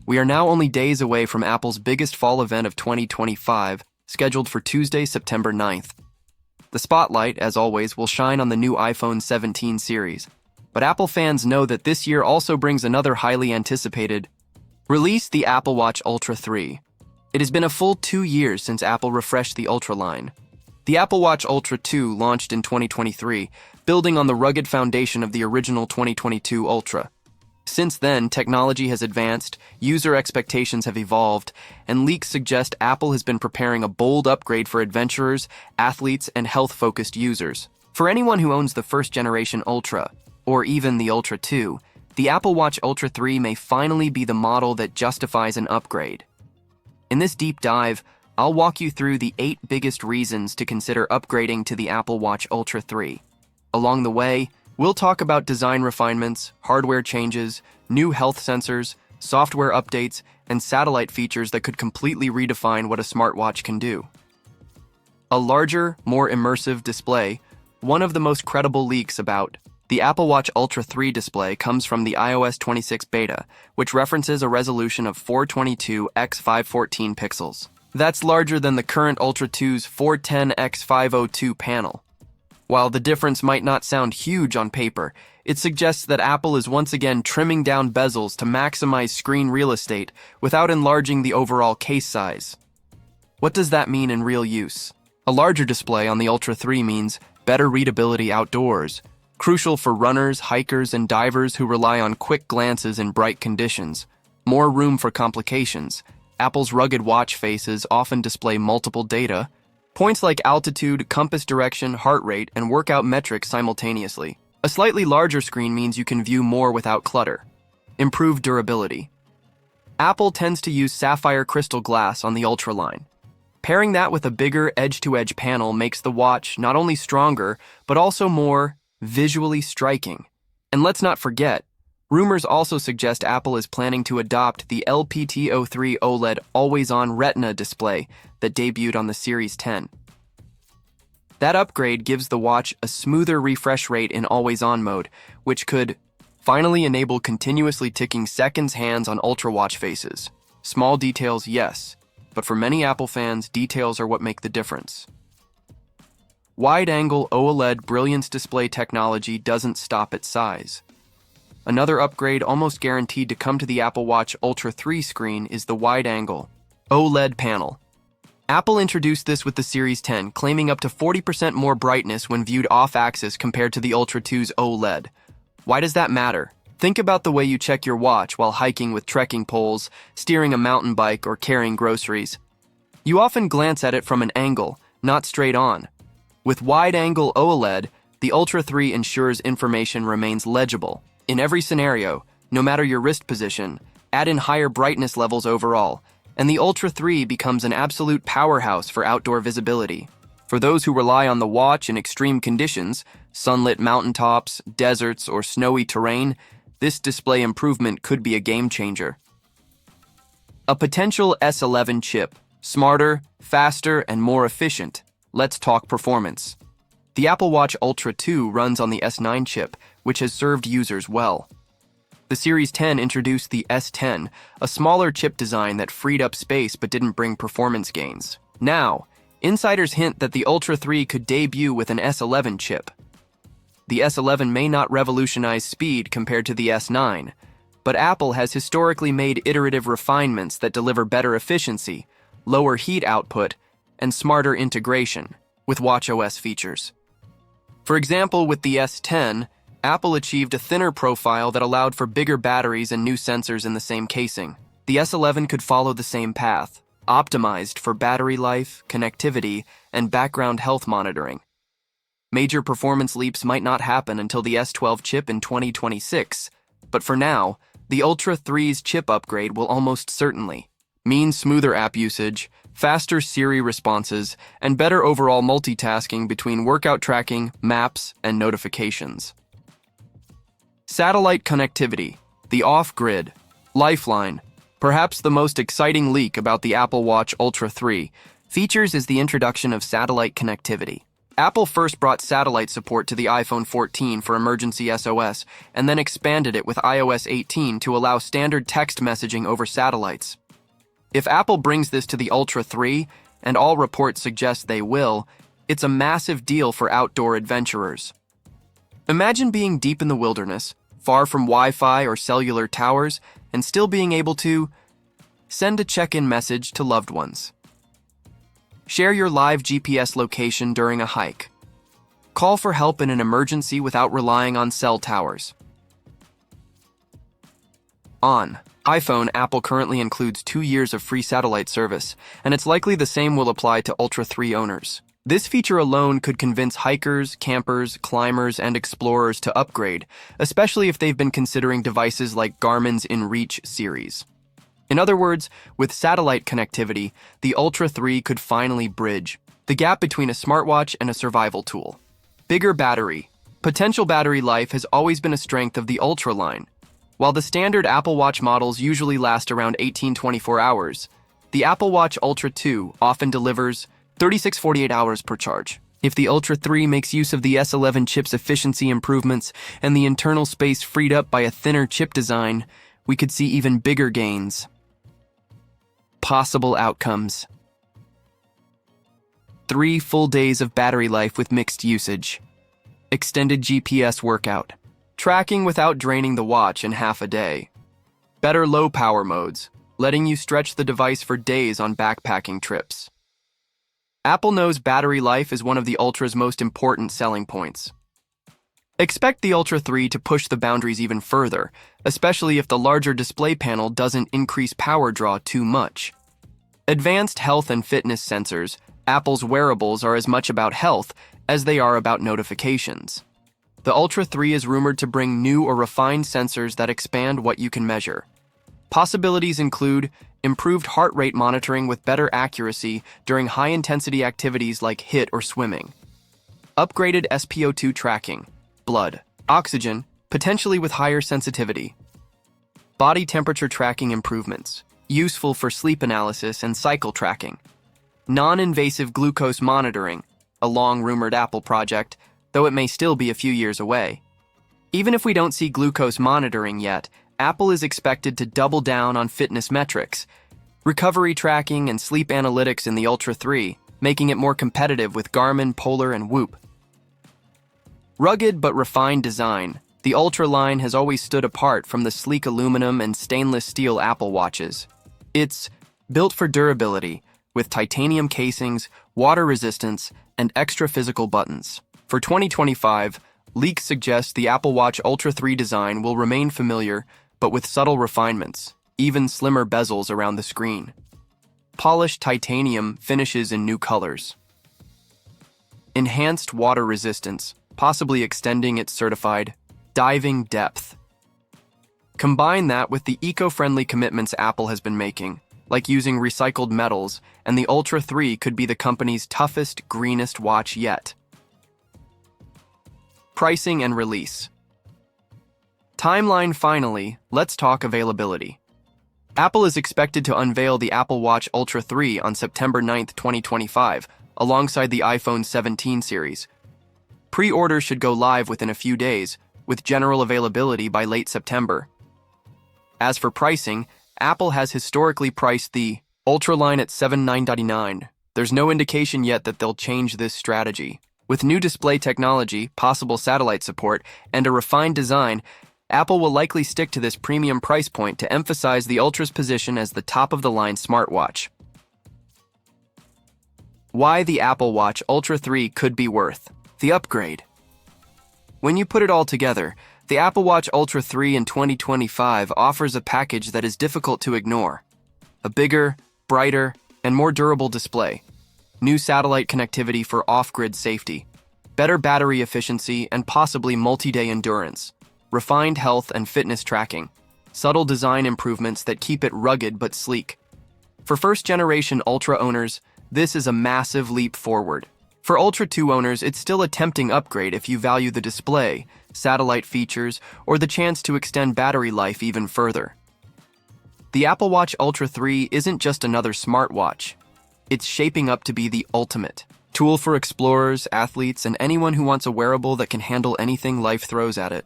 We are now only days away from Apple's biggest fall event of 2025, scheduled for Tuesday, September 9th. The spotlight, as always, will shine on the new iPhone 17 series. But Apple fans know that this year also brings another highly anticipated release, the Apple Watch Ultra 3. It has been a full 2 years since Apple refreshed the Ultra line. The Apple Watch Ultra 2 launched in 2023, building on the rugged foundation of the original 2022 Ultra. Since then, technology has advanced, user expectations have evolved, and leaks suggest Apple has been preparing a bold upgrade for adventurers, athletes, and health-focused users. For anyone who owns the first-generation Ultra, or even the Ultra 2, the Apple Watch Ultra 3 may finally be the model that justifies an upgrade. In this deep dive, I'll walk you through the 8 biggest reasons to consider upgrading to the Apple Watch Ultra 3. Along the way, we'll talk about design refinements, hardware changes, new health sensors, software updates, and satellite features that could completely redefine what a smartwatch can do. A larger, more immersive display. One of the most credible leaks about the Apple Watch Ultra 3 display comes from the iOS 26 beta, which references a resolution of 422 x 514 pixels. That's larger than the current Ultra 2's 410 x 502 panel. While the difference might not sound huge on paper, it suggests that Apple is once again trimming down bezels to maximize screen real estate without enlarging the overall case size. What does that mean in real use? A larger display on the Ultra 3 means better readability outdoors, crucial for runners, hikers, and divers who rely on quick glances in bright conditions. More room for complications. Apple's rugged watch faces often display multiple data, points like altitude, compass direction, heart rate, and workout metrics simultaneously. A slightly larger screen means you can view more without clutter. Improved durability. Apple tends to use sapphire crystal glass on the Ultra line. Pairing that with a bigger edge-to-edge panel makes the watch not only stronger, but also more visually striking. And let's not forget, rumors also suggest Apple is planning to adopt the LPT03 OLED always-on Retina display that debuted on the Series 10. That upgrade gives the watch a smoother refresh rate in always-on mode, which could finally enable continuously ticking seconds hands on Ultra watch faces. Small details, yes, but for many Apple fans, details are what make the difference. Wide-angle OLED brilliance display technology doesn't stop at size. Another upgrade almost guaranteed to come to the Apple Watch Ultra 3 screen is the wide-angle OLED panel. Apple introduced this with the Series 10, claiming up to 40% more brightness when viewed off-axis compared to the Ultra 2's OLED. Why does that matter? Think about the way you check your watch while hiking with trekking poles, steering a mountain bike, or carrying groceries. You often glance at it from an angle, not straight on. With wide-angle OLED, the Ultra 3 ensures information remains legible in every scenario, no matter your wrist position. Add in higher brightness levels overall, and the Ultra 3 becomes an absolute powerhouse for outdoor visibility. For those who rely on the watch in extreme conditions, sunlit mountaintops, deserts, or snowy terrain, this display improvement could be a game changer. A potential S11 chip, smarter, faster, and more efficient. Let's talk performance. The Apple Watch Ultra 2 runs on the S9 chip, which has served users well. The Series 10 introduced the S10, a smaller chip design that freed up space but didn't bring performance gains. Now, insiders hint that the Ultra 3 could debut with an S11 chip. The S11 may not revolutionize speed compared to the S9, but Apple has historically made iterative refinements that deliver better efficiency, lower heat output, and smarter integration with watchOS features. For example, with the S10, Apple achieved a thinner profile that allowed for bigger batteries and new sensors in the same casing. The S11 could follow the same path, optimized for battery life, connectivity, and background health monitoring. Major performance leaps might not happen until the S12 chip in 2026, but for now, the Ultra 3's chip upgrade will almost certainly mean smoother app usage, faster Siri responses, and better overall multitasking between workout tracking, maps, and notifications. Satellite connectivity, the off-grid, lifeline. Perhaps the most exciting leak about the Apple Watch Ultra 3 features is the introduction of satellite connectivity. Apple first brought satellite support to the iPhone 14 for emergency SOS, and then expanded it with iOS 18 to allow standard text messaging over satellites. If Apple brings this to the Ultra 3, and all reports suggest they will, it's a massive deal for outdoor adventurers. Imagine being deep in the wilderness, far from Wi-Fi or cellular towers, and still being able to send a check-in message to loved ones. Share your live GPS location during a hike. Call for help in an emergency without relying on cell towers. On iPhone, Apple currently includes 2 years of free satellite service, and it's likely the same will apply to Ultra 3 owners. This feature alone could convince hikers, campers, climbers, and explorers to upgrade, especially if they've been considering devices like Garmin's InReach series. In other words, with satellite connectivity, the Ultra 3 could finally bridge the gap between a smartwatch and a survival tool. Bigger battery. Potential battery life has always been a strength of the Ultra line. While the standard Apple Watch models usually last around 18-24 hours, the Apple Watch Ultra 2 often delivers 36-48 hours per charge. If the Ultra 3 makes use of the S11 chip's efficiency improvements and the internal space freed up by a thinner chip design, we could see even bigger gains. Possible outcomes. 3 full days of battery life with mixed usage. Extended GPS workout. Tracking without draining the watch in half a day. Better low-power modes, letting you stretch the device for days on backpacking trips. Apple knows battery life is one of the Ultra's most important selling points. Expect the Ultra 3 to push the boundaries even further, especially if the larger display panel doesn't increase power draw too much. Advanced health and fitness sensors, Apple's wearables are as much about health as they are about notifications. The Ultra 3 is rumored to bring new or refined sensors that expand what you can measure. Possibilities include improved heart rate monitoring with better accuracy during high-intensity activities like HIIT or swimming. Upgraded SpO2 tracking, blood, oxygen, potentially with higher sensitivity. Body temperature tracking improvements, useful for sleep analysis and cycle tracking. Non-invasive glucose monitoring, a long-rumored Apple project, though it may still be a few years away. Even if we don't see glucose monitoring yet, Apple is expected to double down on fitness metrics, recovery tracking, and sleep analytics in the Ultra 3, making it more competitive with Garmin, Polar, and Whoop. Rugged but refined design, the Ultra line has always stood apart from the sleek aluminum and stainless steel Apple Watches. It's built for durability, with titanium casings, water resistance, and extra physical buttons. For 2025, leaks suggest the Apple Watch Ultra 3 design will remain familiar, but with subtle refinements, even slimmer bezels around the screen. Polished titanium finishes in new colors. Enhanced water resistance, possibly extending its certified diving depth. Combine that with the eco-friendly commitments Apple has been making, like using recycled metals, and the Ultra 3 could be the company's toughest, greenest watch yet. Pricing and release. Timeline. Finally, let's talk availability. Apple is expected to unveil the Apple Watch Ultra 3 on September 9, 2025, alongside the iPhone 17 series. Pre-orders should go live within a few days, with general availability by late September. As for pricing, Apple has historically priced the Ultra line at $799. There's no indication yet that they'll change this strategy. With new display technology, possible satellite support, and a refined design, Apple will likely stick to this premium price point to emphasize the Ultra's position as the top-of-the-line smartwatch. Why the Apple Watch Ultra 3 could be worth the upgrade. When you put it all together, the Apple Watch Ultra 3 in 2025 offers a package that is difficult to ignore. A bigger, brighter, and more durable display. New satellite connectivity for off-grid safety. Better battery efficiency and possibly multi-day endurance. Refined health and fitness tracking. Subtle design improvements that keep it rugged but sleek. For first-generation Ultra owners, this is a massive leap forward. For Ultra 2 owners, it's still a tempting upgrade if you value the display, satellite features, or the chance to extend battery life even further. The Apple Watch Ultra 3 isn't just another smartwatch. It's shaping up to be the ultimate Tool for explorers, athletes, and anyone who wants a wearable that can handle anything life throws at it.